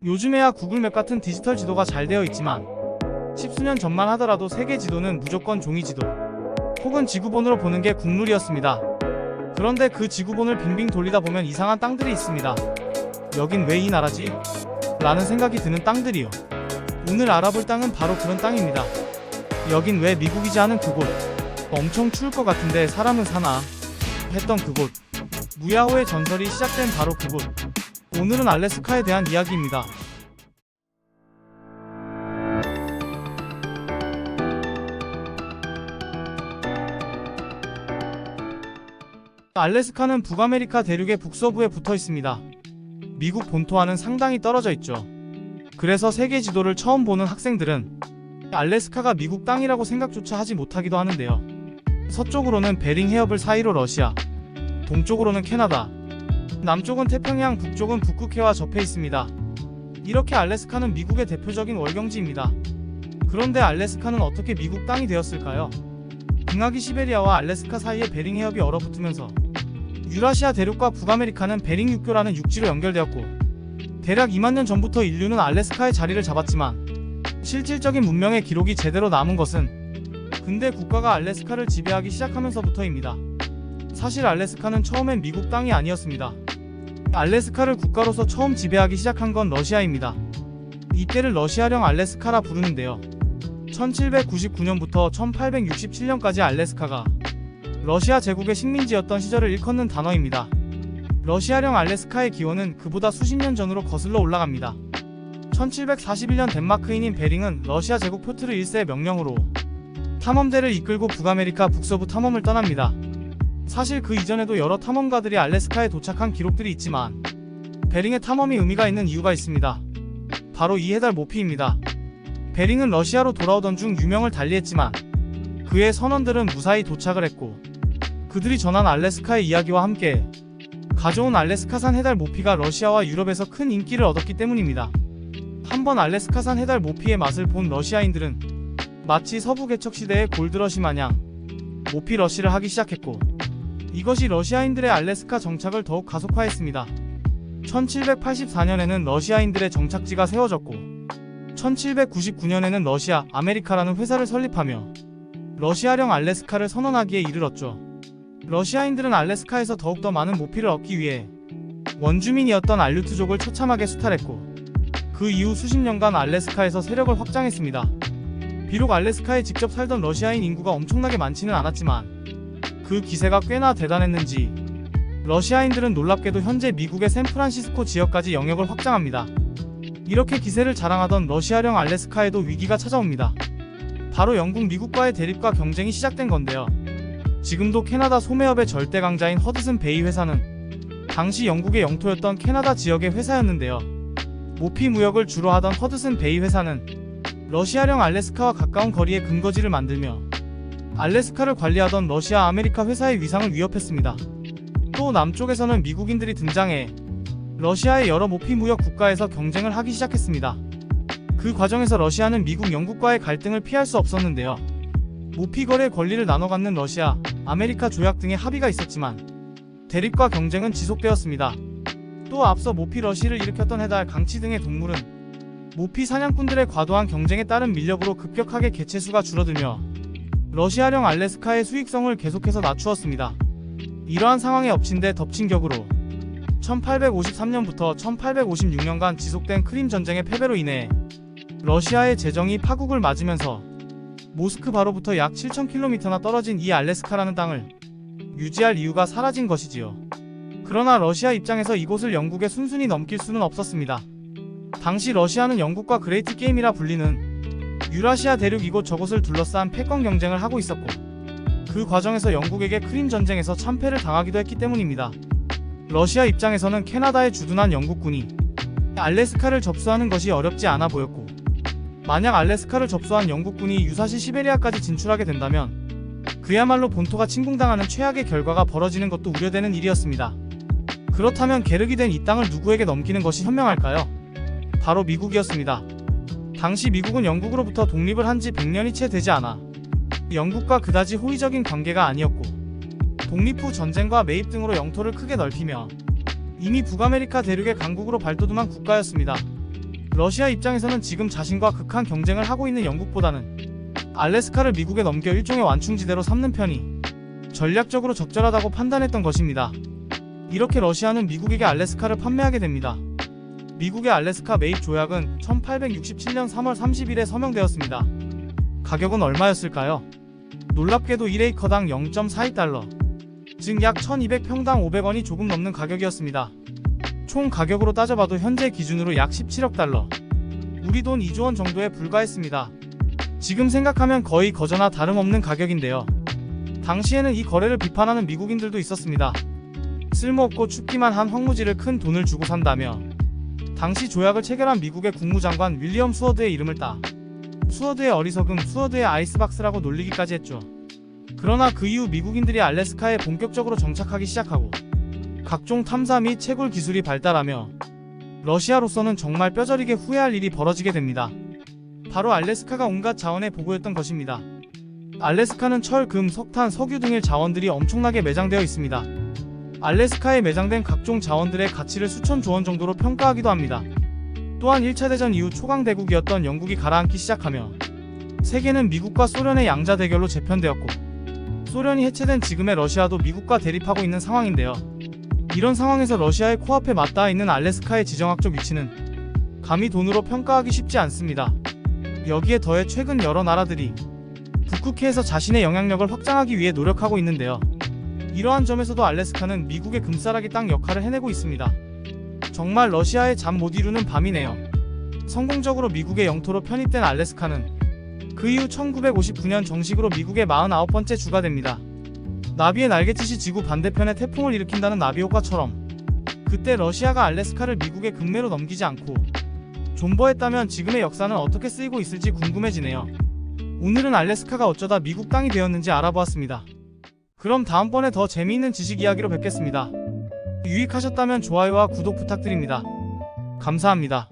요즘에야 구글맵 같은 디지털 지도가 잘 되어 있지만 십수년 전만 하더라도 세계 지도는 무조건 종이지도 혹은 지구본으로 보는 게 국룰이었습니다. 그런데 그 지구본을 빙빙 돌리다 보면 이상한 땅들이 있습니다. 여긴 왜 이 나라지? 라는 생각이 드는 땅들이요. 오늘 알아볼 땅은 바로 그런 땅입니다. 여긴 왜 미국이지 하는 그곳. 엄청 추울 것 같은데 사람은 사나? 했던 그곳. 무야호의 전설이 시작된 바로 그곳. 오늘은 알래스카에 대한 이야기입니다. 알래스카는 북아메리카 대륙의 북서부에 붙어 있습니다. 미국 본토와는 상당히 떨어져 있죠. 그래서 세계 지도를 처음 보는 학생들은 알래스카가 미국 땅이라고 생각조차 하지 못하기도 하는데요. 서쪽으로는 베링 해협을 사이로 러시아, 동쪽으로는 캐나다, 남쪽은 태평양, 북쪽은 북극해와 접해 있습니다. 이렇게 알래스카는 미국의 대표적인 월경지입니다. 그런데 알래스카는 어떻게 미국 땅이 되었을까요? 빙하기 시베리아와 알래스카 사이에 베링 해협이 얼어붙으면서 유라시아 대륙과 북아메리카는 베링 육교라는 육지로 연결되었고, 대략 2만 년 전부터 인류는 알래스카에 자리를 잡았지만 실질적인 문명의 기록이 제대로 남은 것은 근대 국가가 알래스카를 지배하기 시작하면서부터입니다. 사실 알래스카는 처음엔 미국 땅이 아니었습니다. 알래스카를 국가로서 처음 지배하기 시작한 건 러시아입니다. 이때를 러시아령 알래스카라 부르는데요. 1799년부터 1867년까지 알래스카가 러시아 제국의 식민지였던 시절을 일컫는 단어입니다. 러시아령 알래스카의 기원은 그보다 수십 년 전으로 거슬러 올라갑니다. 1741년 덴마크인인 베링은 러시아 제국 표트르 1세의 명령으로 탐험대를 이끌고 북아메리카 북서부 탐험을 떠납니다. 사실 그 이전에도 여러 탐험가들이 알래스카에 도착한 기록들이 있지만 베링의 탐험이 의미가 있는 이유가 있습니다. 바로 이 해달 모피입니다. 베링은 러시아로 돌아오던 중 유명을 달리했지만 그의 선원들은 무사히 도착을 했고, 그들이 전한 알래스카의 이야기와 함께 가져온 알래스카산 해달 모피가 러시아와 유럽에서 큰 인기를 얻었기 때문입니다. 한번 알래스카산 해달 모피의 맛을 본 러시아인들은 마치 서부 개척 시대의 골드러시 마냥 모피 러시를 하기 시작했고, 이것이 러시아인들의 알래스카 정착을 더욱 가속화했습니다. 1784년에는 러시아인들의 정착지가 세워졌고, 1799년에는 러시아 아메리카라는 회사를 설립하며 러시아령 알래스카를 선언하기에 이르렀죠. 러시아인들은 알래스카에서 더욱더 많은 모피를 얻기 위해 원주민이었던 알류트족을 처참하게 수탈했고, 그 이후 수십 년간 알래스카에서 세력을 확장했습니다. 비록 알래스카에 직접 살던 러시아인 인구가 엄청나게 많지는 않았지만 그 기세가 꽤나 대단했는지 러시아인들은 놀랍게도 현재 미국의 샌프란시스코 지역까지 영역을 확장합니다. 이렇게 기세를 자랑하던 러시아령 알래스카에도 위기가 찾아옵니다. 바로 영국 미국과의 대립과 경쟁이 시작된 건데요. 지금도 캐나다 소매업의 절대 강자인 허드슨 베이 회사는 당시 영국의 영토였던 캐나다 지역의 회사였는데요. 모피 무역을 주로 하던 허드슨 베이 회사는 러시아령 알래스카와 가까운 거리에 근거지를 만들며 알래스카를 관리하던 러시아 아메리카 회사의 위상을 위협했습니다. 또 남쪽에서는 미국인들이 등장해 러시아의 여러 모피 무역 국가에서 경쟁을 하기 시작했습니다. 그 과정에서 러시아는 미국, 영국과의 갈등을 피할 수 없었는데요. 모피 거래 권리를 나눠 갖는 러시아, 아메리카 조약 등의 합의가 있었지만 대립과 경쟁은 지속되었습니다. 또 앞서 모피 러시를 일으켰던 해달, 강치 등의 동물은 모피 사냥꾼들의 과도한 경쟁에 따른 밀렵으로 급격하게 개체수가 줄어들며 러시아령 알래스카의 수익성을 계속해서 낮추었습니다. 이러한 상황에 엎친 데 덮친 격으로 1853년부터 1856년간 지속된 크림 전쟁의 패배로 인해 러시아의 재정이 파국을 맞으면서 모스크바로부터 약 7,000km나 떨어진 이 알래스카라는 땅을 유지할 이유가 사라진 것이지요. 그러나 러시아 입장에서 이곳을 영국에 순순히 넘길 수는 없었습니다. 당시 러시아는 영국과 그레이트 게임이라 불리는 유라시아 대륙 이곳저곳을 둘러싼 패권 경쟁을 하고 있었고, 그 과정에서 영국에게 크림 전쟁에서 참패를 당하기도 했기 때문입니다. 러시아 입장에서는 캐나다에 주둔한 영국군이 알래스카를 접수하는 것이 어렵지 않아 보였고, 만약 알래스카를 접수한 영국군이 유사시 시베리아까지 진출하게 된다면 그야말로 본토가 침공당하는 최악의 결과가 벌어지는 것도 우려되는 일이었습니다. 그렇다면 계륵이 된 이 땅을 누구에게 넘기는 것이 현명할까요? 바로 미국이었습니다. 당시 미국은 영국으로부터 독립을 한 지 100년이 채 되지 않아 영국과 그다지 호의적인 관계가 아니었고, 독립 후 전쟁과 매입 등으로 영토를 크게 넓히며 이미 북아메리카 대륙의 강국으로 발돋움한 국가였습니다. 러시아 입장에서는 지금 자신과 극한 경쟁을 하고 있는 영국보다는 알래스카를 미국에 넘겨 일종의 완충지대로 삼는 편이 전략적으로 적절하다고 판단했던 것입니다. 이렇게 러시아는 미국에게 알래스카를 판매하게 됩니다. 미국의 알래스카 매입 조약은 1867년 3월 30일에 서명되었습니다. 가격은 얼마였을까요? 놀랍게도 1에이커당 0.42달러, 즉 약 1200평당 500원이 조금 넘는 가격이었습니다. 총 가격으로 따져봐도 현재 기준으로 약 17억 달러, 우리 돈 2조 원 정도에 불과했습니다. 지금 생각하면 거의 거저나 다름없는 가격인데요. 당시에는 이 거래를 비판하는 미국인들도 있었습니다. 쓸모없고 춥기만 한 황무지를 큰 돈을 주고 산다며 당시 조약을 체결한 미국의 국무장관 윌리엄 수워드의 이름을 따 수워드의 어리석음, 수워드의 아이스박스라고 놀리기까지 했죠. 그러나 그 이후 미국인들이 알래스카에 본격적으로 정착하기 시작하고 각종 탐사 및 채굴 기술이 발달하며 러시아로서는 정말 뼈저리게 후회할 일이 벌어지게 됩니다. 바로 알래스카가 온갖 자원의 보고였던 것입니다. 알래스카는 철, 금, 석탄, 석유 등의 자원들이 엄청나게 매장되어 있습니다. 알래스카에 매장된 각종 자원들의 가치를 수천조 원 정도로 평가하기도 합니다. 또한 1차 대전 이후 초강대국이었던 영국이 가라앉기 시작하며 세계는 미국과 소련의 양자 대결로 재편되었고 소련이 해체된 지금의 러시아도 미국과 대립하고 있는 상황인데요. 이런 상황에서 러시아의 코앞에 맞닿아 있는 알래스카의 지정학적 위치는 감히 돈으로 평가하기 쉽지 않습니다. 여기에 더해 최근 여러 나라들이 북극해에서 자신의 영향력을 확장하기 위해 노력하고 있는데요. 이러한 점에서도 알래스카는 미국의 금싸라기 땅 역할을 해내고 있습니다. 정말 러시아의 잠 못 이루는 밤이네요. 성공적으로 미국의 영토로 편입된 알래스카는 그 이후 1959년 정식으로 미국의 49번째 주가 됩니다. 나비의 날갯짓이 지구 반대편에 태풍을 일으킨다는 나비 효과처럼 그때 러시아가 알래스카를 미국의 금매로 넘기지 않고 존버했다면 지금의 역사는 어떻게 쓰이고 있을지 궁금해지네요. 오늘은 알래스카가 어쩌다 미국 땅이 되었는지 알아보았습니다. 그럼 다음번에 더 재미있는 지식 이야기로 뵙겠습니다. 유익하셨다면 좋아요와 구독 부탁드립니다. 감사합니다.